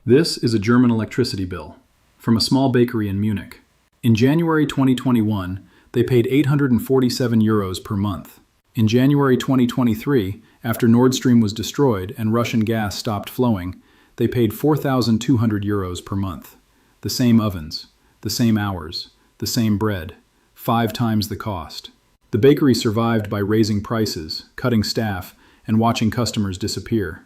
This is a German electricity bill from a small bakery in Munich. In January 2021, they paid €847 per month. In January 2023, after Nord Stream was destroyed and Russian gas stopped flowing, they paid €4,200 per month. The same ovens, the same hours, the same bread, 5 times the cost. The bakery survived by raising prices, cutting staff, and watching customers disappear.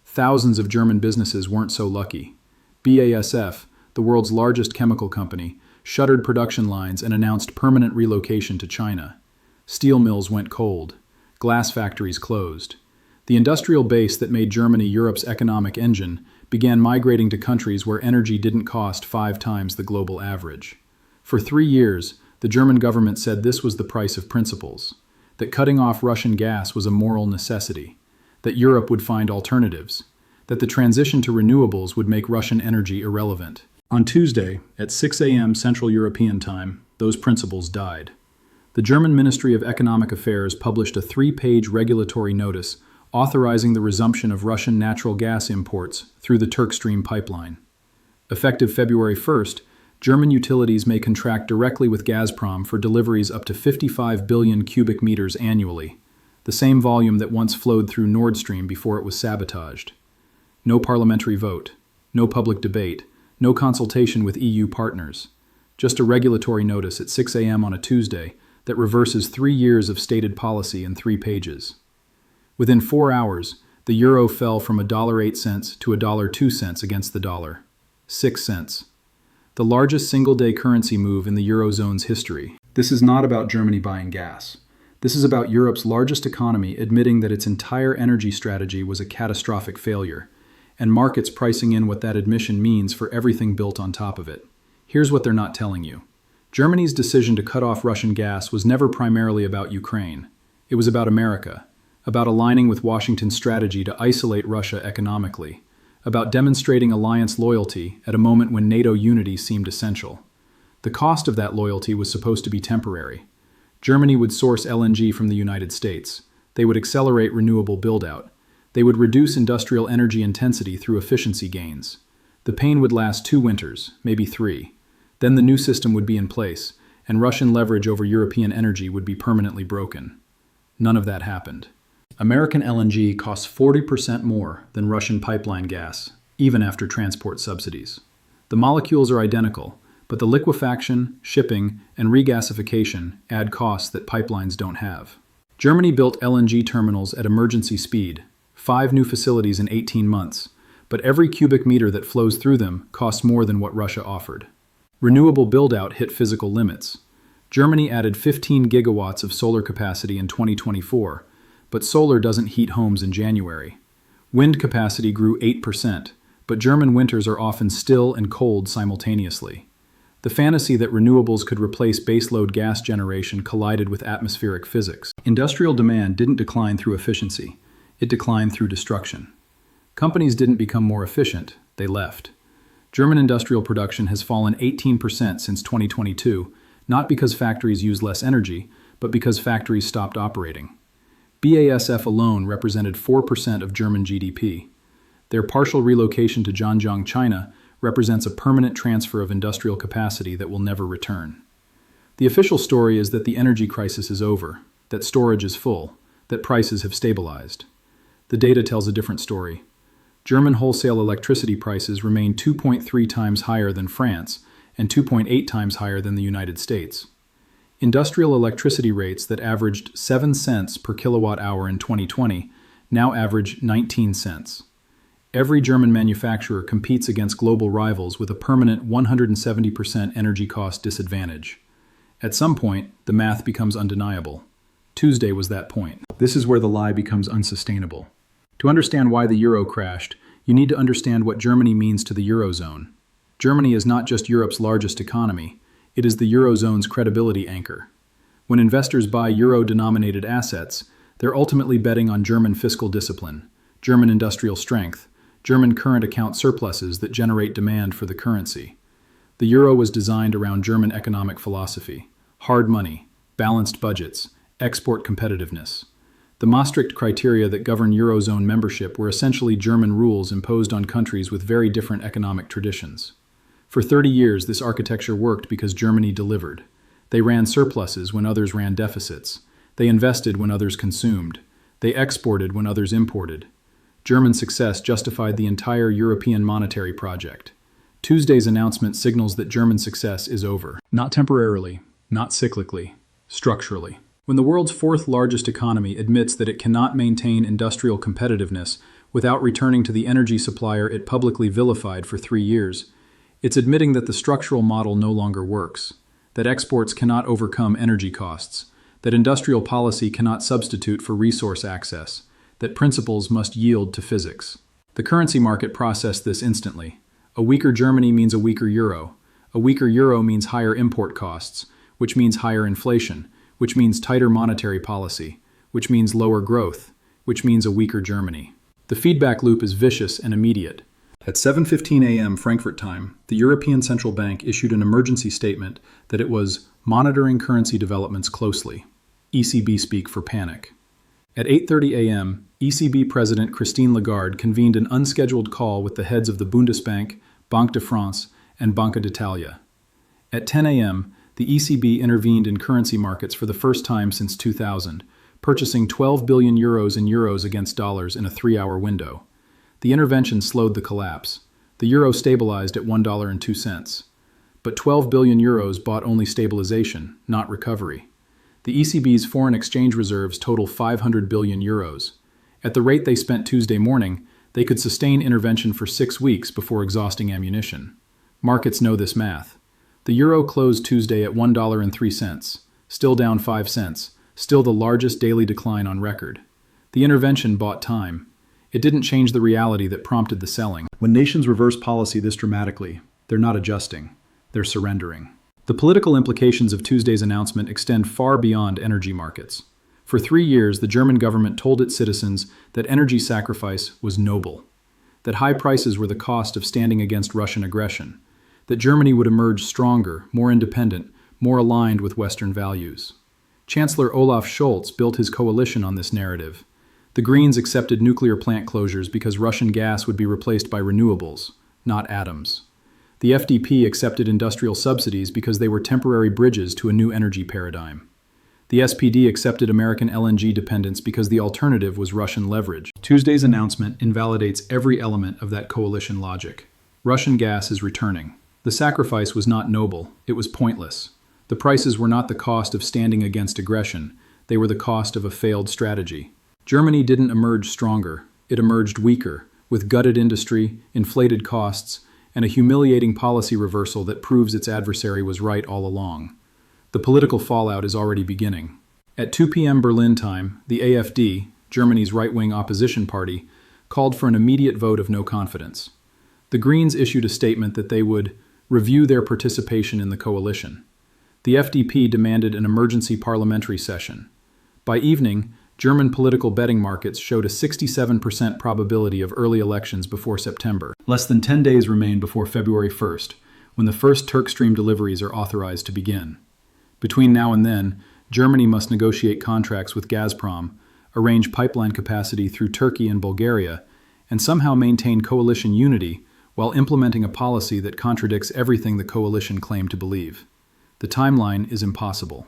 Thousands of German businesses weren't so lucky. BASF, the world's largest chemical company, shuttered production lines and announced permanent relocation to China. Steel mills went cold. Glass factories closed. The industrial base that made Germany Europe's economic engine began migrating to countries where energy didn't cost 5 times the global average. For 3 years, the German government said this was the price of principles, that cutting off Russian gas was a moral necessity, that Europe would find alternatives, that the transition to renewables would make Russian energy irrelevant. On Tuesday, at 6 a.m. Central European Time, those principles died. The German Ministry of Economic Affairs published a 3-page regulatory notice authorizing the resumption of Russian natural gas imports through the Turkstream pipeline. Effective February 1st, German utilities may contract directly with Gazprom for deliveries up to 55 billion cubic meters annually, the same volume that once flowed through Nord Stream before it was sabotaged. No parliamentary vote, no public debate, no consultation with EU partners. Just a regulatory notice at 6 a.m. on a Tuesday that reverses 3 years of stated policy in 3 pages. Within 4 hours, the euro fell from $1.08 to $1.02 against the dollar. 6 cents. The largest single-day currency move in the Eurozone's history. This is not about Germany buying gas. This is about Europe's largest economy admitting that its entire energy strategy was a catastrophic failure, and markets pricing in what that admission means for everything built on top of it. Here's what they're not telling you. Germany's decision to cut off Russian gas was never primarily about Ukraine. It was about America, about aligning with Washington's strategy to isolate Russia economically, about demonstrating alliance loyalty at a moment when NATO unity seemed essential. The cost of that loyalty was supposed to be temporary. Germany would source LNG from the United States. They would accelerate renewable build-out. They would reduce industrial energy intensity through efficiency gains. The pain would last 2 winters, maybe 3. Then the new system would be in place, and Russian leverage over European energy would be permanently broken. None of that happened. American LNG costs 40% more than Russian pipeline gas, even after transport subsidies. The molecules are identical, but the liquefaction, shipping, and regasification add costs that pipelines don't have. Germany built LNG terminals at emergency speed, 5 new facilities in 18 months, but every cubic meter that flows through them costs more than what Russia offered. Renewable build-out hit physical limits. Germany added 15 gigawatts of solar capacity in 2024, but solar doesn't heat homes in January. Wind capacity grew 8%, but German winters are often still and cold simultaneously. The fantasy that renewables could replace baseload gas generation collided with atmospheric physics. Industrial demand didn't decline through efficiency. It declined through destruction. Companies didn't become more efficient, they left. German industrial production has fallen 18% since 2022, not because factories use less energy, but because factories stopped operating. BASF alone represented 4% of German GDP. Their partial relocation to Zhanjiang, China, represents a permanent transfer of industrial capacity that will never return. The official story is that the energy crisis is over, that storage is full, that prices have stabilized. The data tells a different story. German wholesale electricity prices remain 2.3 times higher than France and 2.8 times higher than the United States. Industrial electricity rates that averaged 7 cents per kilowatt hour in 2020 now average 19 cents. Every German manufacturer competes against global rivals with a permanent 170% energy cost disadvantage. At some point, the math becomes undeniable. Tuesday was that point. This is where the lie becomes unsustainable. To understand why the euro crashed, you need to understand what Germany means to the Eurozone. Germany is not just Europe's largest economy, it is the Eurozone's credibility anchor. When investors buy euro-denominated assets, they're ultimately betting on German fiscal discipline, German industrial strength, German current account surpluses that generate demand for the currency. The euro was designed around German economic philosophy: hard money, balanced budgets, export competitiveness. The Maastricht criteria that govern Eurozone membership were essentially German rules imposed on countries with very different economic traditions. For 30 years, this architecture worked because Germany delivered. They ran surpluses when others ran deficits. They invested when others consumed. They exported when others imported. German success justified the entire European monetary project. Tuesday's announcement signals that German success is over. Not temporarily, not cyclically, structurally. When the world's fourth largest economy admits that it cannot maintain industrial competitiveness without returning to the energy supplier it publicly vilified for 3 years, it's admitting that the structural model no longer works, that exports cannot overcome energy costs, that industrial policy cannot substitute for resource access, that principles must yield to physics. The currency market processed this instantly. A weaker Germany means a weaker euro. A weaker euro means higher import costs, which means higher inflation, which means tighter monetary policy, which means lower growth, which means a weaker Germany. The feedback loop is vicious and immediate. At 7:15 a.m. Frankfurt time, the European Central Bank issued an emergency statement that it was monitoring currency developments closely. ECB speak for panic. At 8:30 a.m., ECB President Christine Lagarde convened an unscheduled call with the heads of the Bundesbank, Banque de France, and Banca d'Italia. At 10 a.m., the ECB intervened in currency markets for the first time since 2000, purchasing 12 billion euros in euros against dollars in a 3-hour window. The intervention slowed the collapse. The euro stabilized at $1.02. But 12 billion euros bought only stabilization, not recovery. The ECB's foreign exchange reserves total 500 billion euros. At the rate they spent Tuesday morning, they could sustain intervention for 6 weeks before exhausting ammunition. Markets know this math. The euro closed Tuesday at $1.03, still down 5 cents, still the largest daily decline on record. The intervention bought time. It didn't change the reality that prompted the selling. When nations reverse policy this dramatically, they're not adjusting, they're surrendering. The political implications of Tuesday's announcement extend far beyond energy markets. For 3 years, the German government told its citizens that energy sacrifice was noble, that high prices were the cost of standing against Russian aggression, that Germany would emerge stronger, more independent, more aligned with Western values. Chancellor Olaf Scholz built his coalition on this narrative. The Greens accepted nuclear plant closures because Russian gas would be replaced by renewables, not atoms. The FDP accepted industrial subsidies because they were temporary bridges to a new energy paradigm. The SPD accepted American LNG dependence because the alternative was Russian leverage. Tuesday's announcement invalidates every element of that coalition logic. Russian gas is returning. The sacrifice was not noble, it was pointless. The prices were not the cost of standing against aggression, they were the cost of a failed strategy. Germany didn't emerge stronger, it emerged weaker, with gutted industry, inflated costs, and a humiliating policy reversal that proves its adversary was right all along. The political fallout is already beginning. At 2 p.m. Berlin time, the AfD, Germany's right-wing opposition party, called for an immediate vote of no confidence. The Greens issued a statement that they would review their participation in the coalition. The FDP demanded an emergency parliamentary session. By evening, German political betting markets showed a 67% probability of early elections before September. Less than 10 days remain before February 1st, when the first Turkstream deliveries are authorized to begin. Between now and then, Germany must negotiate contracts with Gazprom, arrange pipeline capacity through Turkey and Bulgaria, and somehow maintain coalition unity while implementing a policy that contradicts everything the coalition claimed to believe. The timeline is impossible,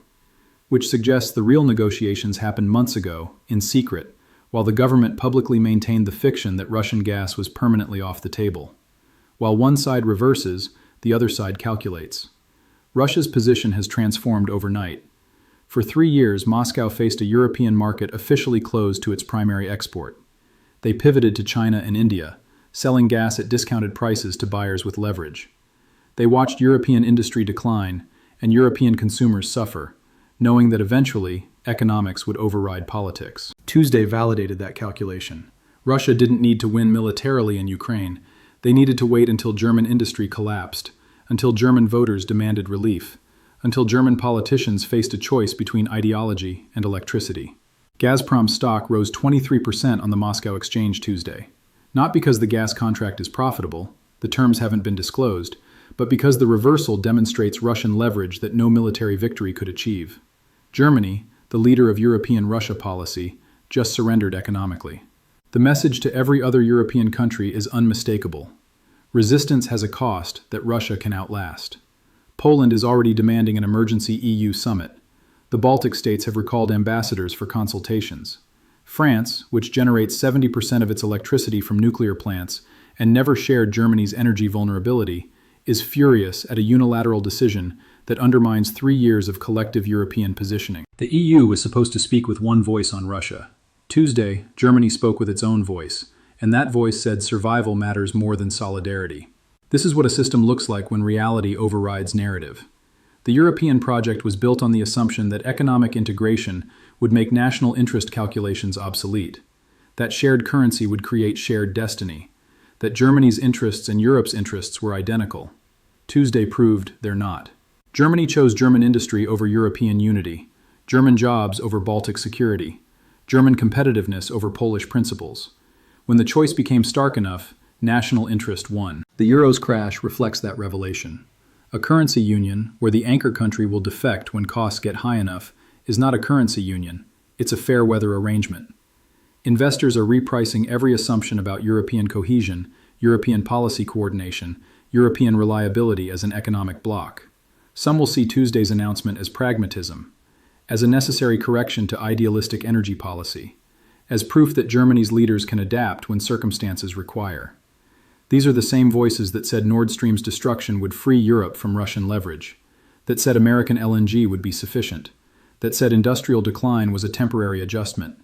which suggests the real negotiations happened months ago, in secret, while the government publicly maintained the fiction that Russian gas was permanently off the table. While one side reverses, the other side calculates. Russia's position has transformed overnight. For 3 years, Moscow faced a European market officially closed to its primary export. They pivoted to China and India, selling gas at discounted prices to buyers with leverage. They watched European industry decline and European consumers suffer, knowing that eventually economics would override politics. Tuesday validated that calculation. Russia didn't need to win militarily in Ukraine. They needed to wait until German industry collapsed, until German voters demanded relief, until German politicians faced a choice between ideology and electricity. Gazprom stock rose 23% on the Moscow Exchange Tuesday. Not because the gas contract is profitable, the terms haven't been disclosed, but because the reversal demonstrates Russian leverage that no military victory could achieve. Germany, the leader of European Russia policy, just surrendered economically. The message to every other European country is unmistakable. Resistance has a cost that Russia can outlast. Poland is already demanding an emergency EU summit. The Baltic states have recalled ambassadors for consultations. France, which generates 70% of its electricity from nuclear plants and never shared Germany's energy vulnerability, is furious at a unilateral decision that undermines 3 years of collective European positioning. The EU was supposed to speak with one voice on Russia. Tuesday, Germany spoke with its own voice, and that voice said survival matters more than solidarity. This is what a system looks like when reality overrides narrative. The European project was built on the assumption that economic integration would make national interest calculations obsolete, that shared currency would create shared destiny, that Germany's interests and Europe's interests were identical. Tuesday proved they're not. Germany chose German industry over European unity, German jobs over Baltic security, German competitiveness over Polish principles. When the choice became stark enough, national interest won. The euro's crash reflects that revelation. A currency union, where the anchor country will defect when costs get high enough, is not a currency union, it's a fair weather arrangement. Investors are repricing every assumption about European cohesion, European policy coordination, European reliability as an economic bloc. Some will see Tuesday's announcement as pragmatism, as a necessary correction to idealistic energy policy, as proof that Germany's leaders can adapt when circumstances require. These are the same voices that said Nord Stream's destruction would free Europe from Russian leverage, that said American LNG would be sufficient, that said industrial decline was a temporary adjustment.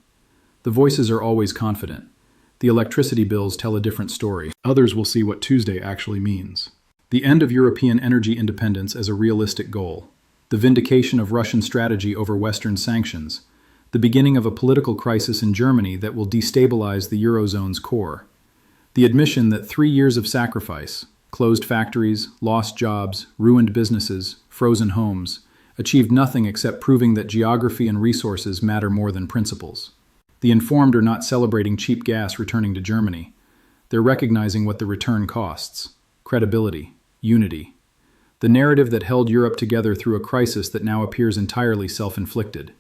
The voices are always confident. The electricity bills tell a different story. Others will see what Tuesday actually means. The end of European energy independence as a realistic goal, the vindication of Russian strategy over Western sanctions, the beginning of a political crisis in Germany that will destabilize the Eurozone's core, the admission that 3 years of sacrifice, closed factories, lost jobs, ruined businesses, frozen homes, achieved nothing except proving that geography and resources matter more than principles. The informed are not celebrating cheap gas returning to Germany. They're recognizing what the return costs: credibility, unity. The narrative that held Europe together through a crisis that now appears entirely self-inflicted.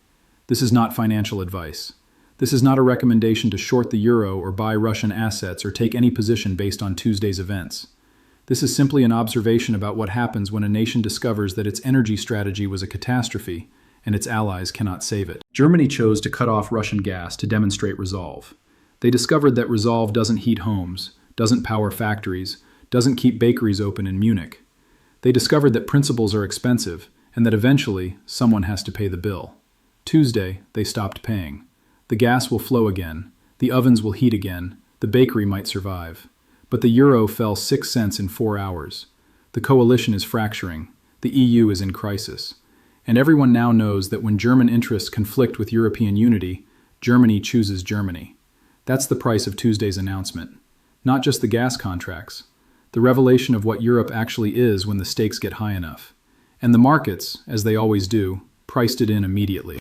This is not financial advice. This is not a recommendation to short the euro or buy Russian assets or take any position based on Tuesday's events. This is simply an observation about what happens when a nation discovers that its energy strategy was a catastrophe and its allies cannot save it. Germany chose to cut off Russian gas to demonstrate resolve. They discovered that resolve doesn't heat homes, doesn't power factories, doesn't keep bakeries open in Munich. They discovered that principles are expensive and that eventually someone has to pay the bill. Tuesday, they stopped paying. The gas will flow again, the ovens will heat again, the bakery might survive. But the euro fell 6 cents in 4 hours. The coalition is fracturing. The EU is in crisis. And everyone now knows that when German interests conflict with European unity, Germany chooses Germany. That's the price of Tuesday's announcement. Not just the gas contracts, the revelation of what Europe actually is when the stakes get high enough. And the markets, as they always do, priced it in immediately.